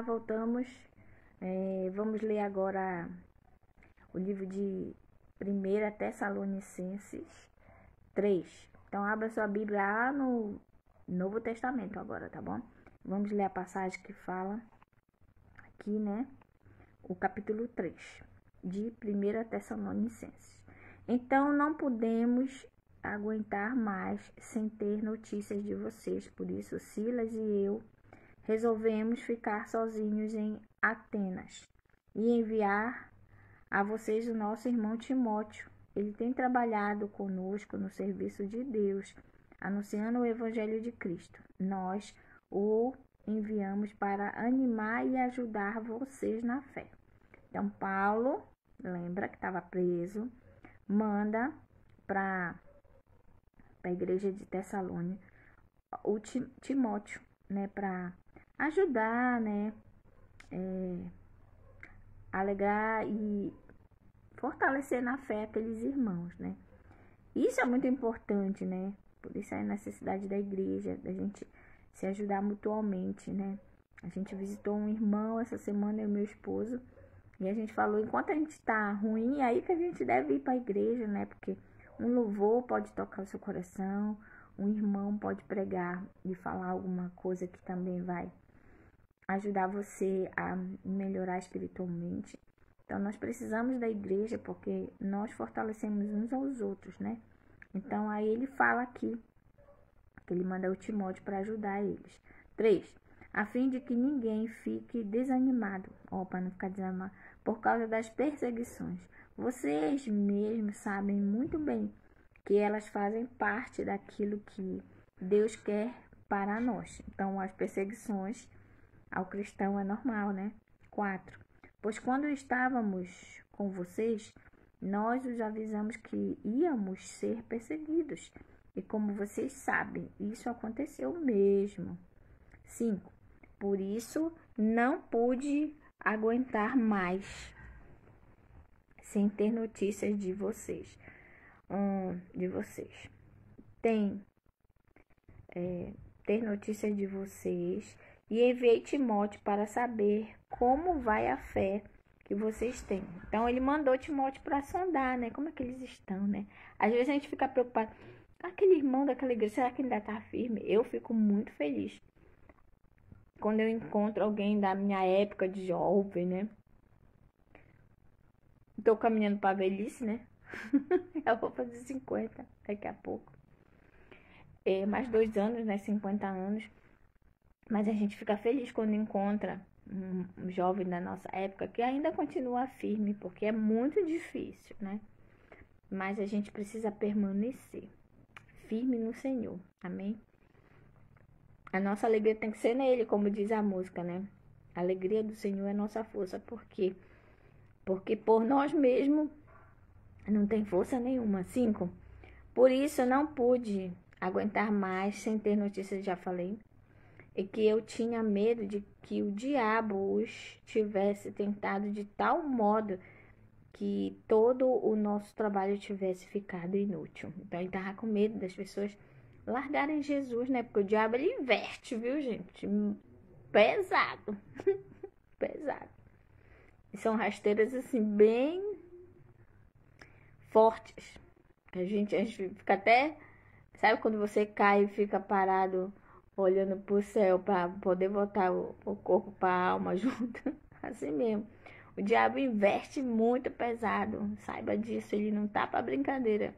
Voltamos. Vamos ler agora o livro de 1 Tessalonicenses 3. Então, abra sua Bíblia lá no Novo Testamento agora, tá bom? Vamos ler a passagem que fala aqui, né? O capítulo 3 de 1 Tessalonicenses. Então, não podemos aguentar mais sem ter notícias de vocês. Por isso, Silas e eu resolvemos ficar sozinhos em Atenas e enviar a vocês o nosso irmão Timóteo. Ele tem trabalhado conosco no serviço de Deus, anunciando o Evangelho de Cristo. Nós o enviamos para animar e ajudar vocês na fé. Então, Paulo, lembra que estava preso, manda para a igreja de Tessalônica o Timóteo, né, para ajudar, né, alegrar e fortalecer na fé aqueles irmãos, né. Isso é muito importante, né, por isso é a necessidade da igreja, da gente se ajudar mutuamente, né. A gente visitou um irmão essa semana, eu e meu esposo, e a gente falou, enquanto a gente tá ruim, é aí que a gente deve ir para a igreja, né, porque um louvor pode tocar o seu coração, um irmão pode pregar e falar alguma coisa que também vai ajudar você a melhorar espiritualmente. Então, nós precisamos da igreja porque nós fortalecemos uns aos outros, né? Então, aí ele fala aqui que ele manda o Timóteo para ajudar eles. 3. A fim de que ninguém fique desanimado, para não ficar desanimado, por causa das perseguições. Vocês mesmos sabem muito bem que elas fazem parte daquilo que Deus quer para nós. Então, as perseguições ao cristão é normal, né? 4. Pois quando estávamos com vocês, nós os avisamos que íamos ser perseguidos. E como vocês sabem, isso aconteceu mesmo. 5. Por isso, não pude aguentar mais sem ter notícias de vocês. Ter notícias de vocês e enviei Timóteo para saber como vai a fé que vocês têm. Então, ele mandou Timóteo para sondar, né? Como é que eles estão, né? Às vezes a gente fica preocupado. Aquele irmão daquela igreja, será que ainda tá firme? Eu fico muito feliz quando eu encontro alguém da minha época de jovem, né? Tô caminhando pra velhice, né? Eu vou fazer 50 daqui a pouco. Mais 2 anos, né? 50 anos. Mas a gente fica feliz quando encontra um jovem da nossa época que ainda continua firme, porque é muito difícil, né? Mas a gente precisa permanecer firme no Senhor, amém? A nossa alegria tem que ser nele, como diz a música, né? A alegria do Senhor é nossa força, por quê? Porque por nós mesmos não tem força nenhuma. 5. Por isso eu não pude aguentar mais sem ter notícias, já falei. E que eu tinha medo de que o diabo os tivesse tentado de tal modo que todo o nosso trabalho tivesse ficado inútil. Então ele estava com medo das pessoas largarem Jesus, né? Porque o diabo ele inverte, viu, gente? Pesado. Pesado. E são rasteiras assim bem fortes. A gente fica até, sabe quando você cai e fica parado olhando pro céu para poder voltar o corpo para a alma junto? Assim mesmo. O diabo investe muito pesado. Saiba disso, ele não tá para brincadeira.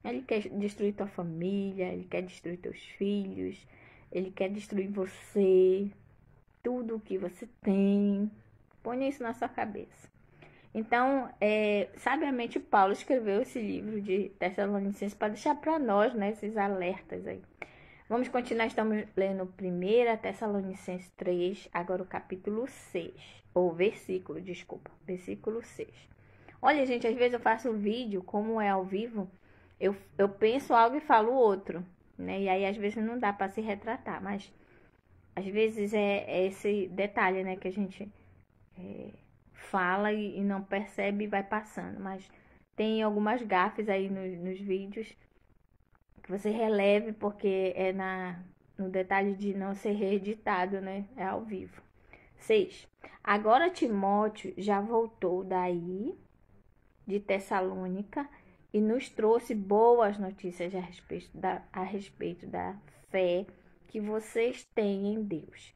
Ele quer destruir tua família, ele quer destruir teus filhos, ele quer destruir você, tudo o que você tem. Põe isso na sua cabeça. Então, sabiamente Paulo escreveu esse livro de Tessalonicenses para deixar para nós, né, esses alertas aí. Vamos continuar, estamos lendo 1 Tessalonicenses 3, agora o capítulo 6, ou versículo 6. Olha, gente, às vezes eu faço um vídeo, como é ao vivo, eu penso algo e falo outro, né? E aí às vezes não dá para se retratar, mas às vezes é esse detalhe, né, que a gente fala e não percebe e vai passando. Mas tem algumas gafes aí nos vídeos que você releve, porque é no detalhe de não ser reeditado, né? É ao vivo. 6. Agora Timóteo já voltou daí, de Tessalônica, e nos trouxe boas notícias a respeito da fé que vocês têm em Deus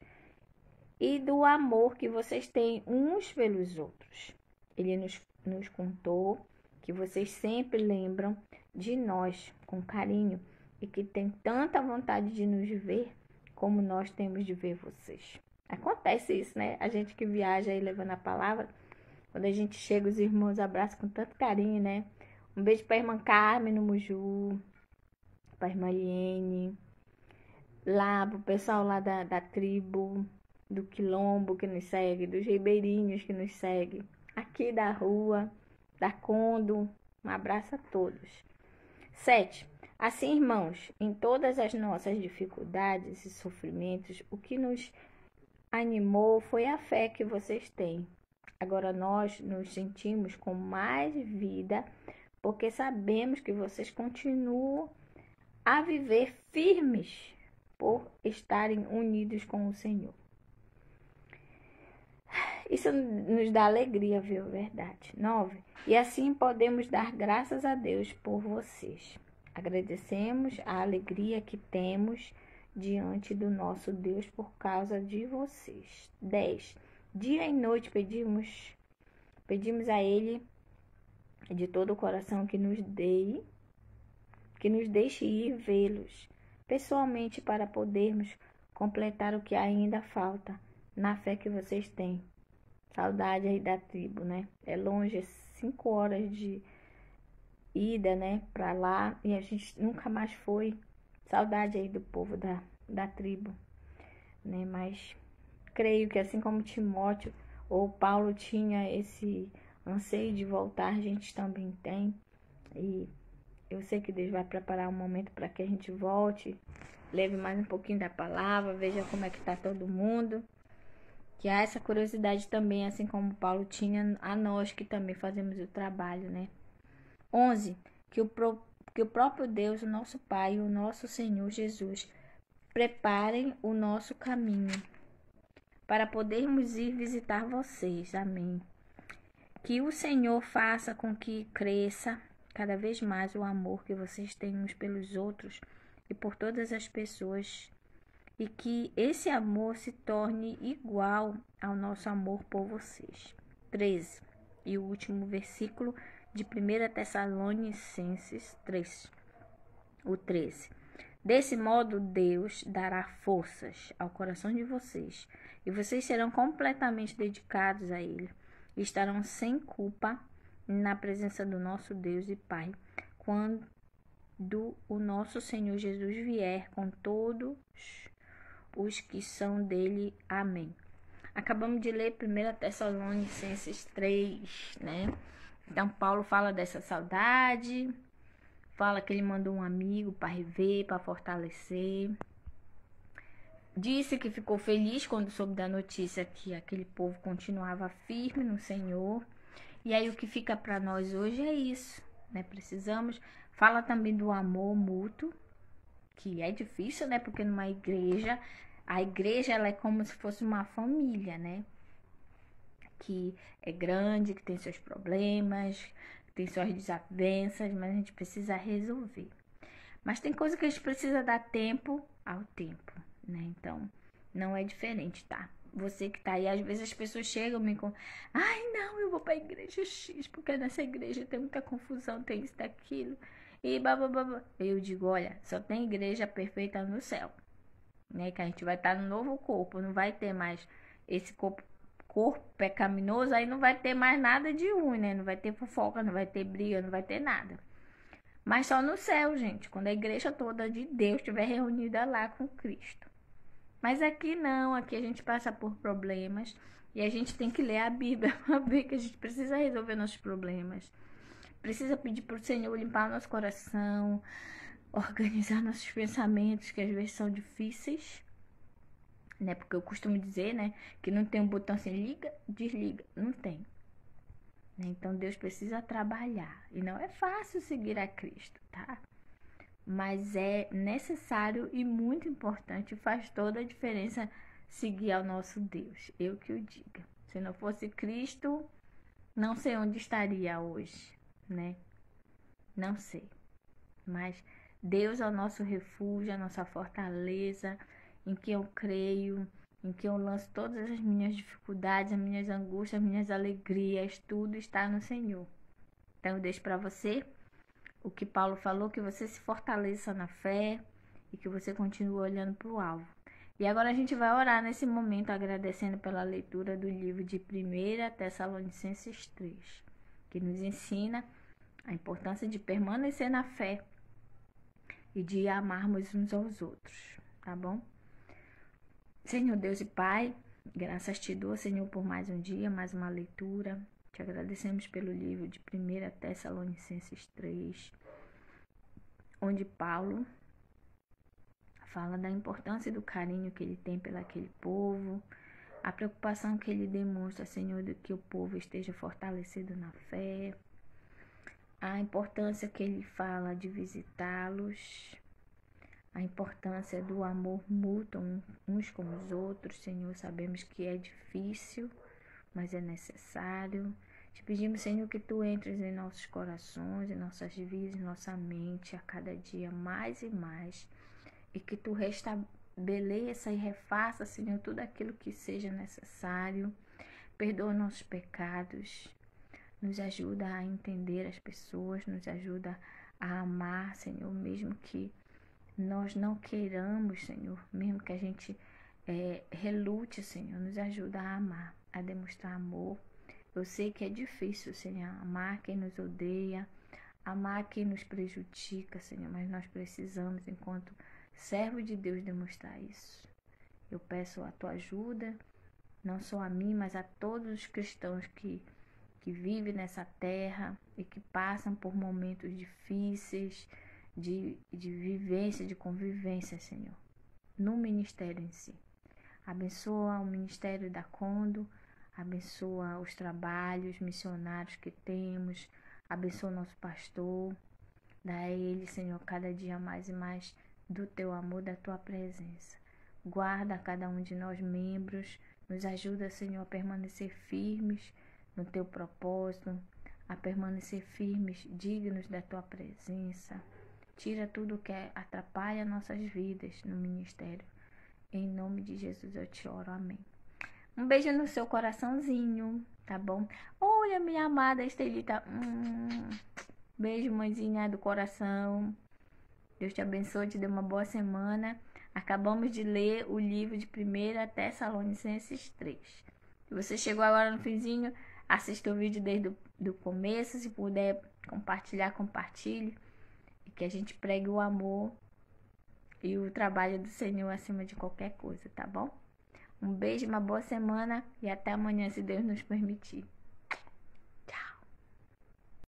e do amor que vocês têm uns pelos outros. Ele nos contou que vocês sempre lembram de nós com carinho e que tem tanta vontade de nos ver como nós temos de ver vocês. Acontece isso, né? A gente que viaja aí levando a palavra, quando a gente chega, os irmãos abraçam com tanto carinho, né? Um beijo para a irmã Carmen no Muju, para a irmã Liene, lá pro pessoal lá da tribo, do Quilombo que nos segue, dos ribeirinhos que nos segue, aqui da rua, da Condo. Um abraço a todos. 7. Assim, irmãos, em todas as nossas dificuldades e sofrimentos, o que nos animou foi a fé que vocês têm. Agora nós nos sentimos com mais vida porque sabemos que vocês continuam a viver firmes por estarem unidos com o Senhor. Isso nos dá alegria, viu? Verdade. 9. E assim podemos dar graças a Deus por vocês. Agradecemos a alegria que temos diante do nosso Deus por causa de vocês. 10. Dia e noite pedimos a Ele de todo o coração que nos deixe ir vê-los pessoalmente para podermos completar o que ainda falta na fé que vocês têm. Saudade aí da tribo, né? É longe, 5 horas de ida, né, para lá, e a gente nunca mais foi. Saudade aí do povo da tribo, né? Mas creio que assim como Timóteo ou Paulo tinha esse anseio de voltar, a gente também tem. E eu sei que Deus vai preparar um momento para que a gente volte, leve mais um pouquinho da palavra, veja como é que está todo mundo. Que há essa curiosidade também, assim como Paulo tinha, a nós que também fazemos o trabalho, né? 11. Que o próprio Deus, o nosso Pai, o nosso Senhor Jesus, preparem o nosso caminho para podermos ir visitar vocês. Amém. Que o Senhor faça com que cresça cada vez mais o amor que vocês têm uns pelos outros e por todas as pessoas, e que esse amor se torne igual ao nosso amor por vocês. 13. E o último versículo de 1 Tessalonicenses 3. O 13. Desse modo, Deus dará forças ao coração de vocês, e vocês serão completamente dedicados a Ele, e estarão sem culpa na presença do nosso Deus e Pai, quando o nosso Senhor Jesus vier com todos os que são dele. Amém. Acabamos de ler 1 Tessalonicenses 3, né? Então, Paulo fala dessa saudade, fala que ele mandou um amigo para rever, para fortalecer. Disse que ficou feliz quando soube da notícia que aquele povo continuava firme no Senhor. E aí o que fica para nós hoje é isso, né? Precisamos. Fala também do amor mútuo, que é difícil, né? Porque numa igreja, a igreja ela é como se fosse uma família, né? Que é grande, que tem seus problemas, que tem suas desavenças, mas a gente precisa resolver. Mas tem coisa que a gente precisa dar tempo ao tempo, né? Então, não é diferente, tá? Você que tá aí, às vezes as pessoas chegam e me contam, ai, não, eu vou pra igreja X, porque nessa igreja tem muita confusão, tem isso, daquilo, e babá. Eu digo, olha, só tem igreja perfeita no céu, né? Que a gente vai estar no novo corpo, não vai ter mais esse corpo pecaminoso, aí não vai ter mais nada de ruim, né? Não vai ter fofoca, não vai ter briga, não vai ter nada. Mas só no céu, gente, quando a igreja toda de Deus estiver reunida lá com Cristo. Mas aqui não, aqui a gente passa por problemas e a gente tem que ler a Bíblia para ver que a gente precisa resolver nossos problemas. Precisa pedir para o Senhor limpar o nosso coração, organizar nossos pensamentos, que às vezes são difíceis, né? Porque eu costumo dizer, né, que não tem um botão assim, liga, desliga, não tem. Então Deus precisa trabalhar e não é fácil seguir a Cristo, tá? Mas é necessário e muito importante, faz toda a diferença seguir ao nosso Deus. Eu que o diga. Se não fosse Cristo, não sei onde estaria hoje, né? Não sei. Mas Deus é o nosso refúgio, a nossa fortaleza, em que eu creio, em que eu lanço todas as minhas dificuldades, as minhas angústias, as minhas alegrias, tudo está no Senhor. Então eu deixo para você o que Paulo falou, que você se fortaleça na fé e que você continue olhando para o alvo. E agora a gente vai orar nesse momento, agradecendo pela leitura do livro de 1 Tessalonicenses 3, que nos ensina a importância de permanecer na fé e de amarmos uns aos outros, tá bom? Senhor Deus e Pai, graças te dou, Senhor, por mais um dia, mais uma leitura. Te agradecemos pelo livro de 1 Tessalonicenses 3, onde Paulo fala da importância e do carinho que ele tem pelaquele povo, a preocupação que ele demonstra, Senhor, de que o povo esteja fortalecido na fé, a importância que ele fala de visitá-los, a importância do amor mútuo uns com os outros. Senhor, sabemos que é difícil, mas é necessário. Te pedimos, Senhor, que Tu entres em nossos corações, em nossas vidas, em nossa mente, a cada dia mais e mais, e que Tu restabeleça e refaça, Senhor, tudo aquilo que seja necessário. Perdoa nossos pecados, nos ajuda a entender as pessoas, nos ajuda a amar, Senhor, mesmo que nós não queiramos, Senhor, mesmo que a gente relute, Senhor, nos ajuda a amar, a demonstrar amor. Eu sei que é difícil, Senhor, amar quem nos odeia, amar quem nos prejudica, Senhor, mas nós precisamos, enquanto servo de Deus, demonstrar isso. Eu peço a Tua ajuda, não só a mim, mas a todos os cristãos que vivem nessa terra e que passam por momentos difíceis, de vivência, de convivência, Senhor, no ministério em si. Abençoa o ministério da Condo, abençoa os trabalhos missionários que temos, abençoa o nosso pastor, dá a ele, Senhor, cada dia mais e mais do Teu amor, da Tua presença. Guarda cada um de nós membros, nos ajuda, Senhor, a permanecer firmes no Teu propósito, a permanecer firmes, dignos da Tua presença. Tira tudo que atrapalha nossas vidas no ministério. Em nome de Jesus eu te oro, amém. Um beijo no seu coraçãozinho, tá bom? Olha, minha amada Estelita. Beijo, mãezinha do coração. Deus te abençoe, te dê uma boa semana. Acabamos de ler o livro de 1 Tessalonicenses 3. Se você chegou agora no finzinho, assista o vídeo desde o começo. Se puder compartilhar, compartilhe. E que a gente pregue o amor e o trabalho do Senhor acima de qualquer coisa, tá bom? Um beijo, uma boa semana e até amanhã, se Deus nos permitir.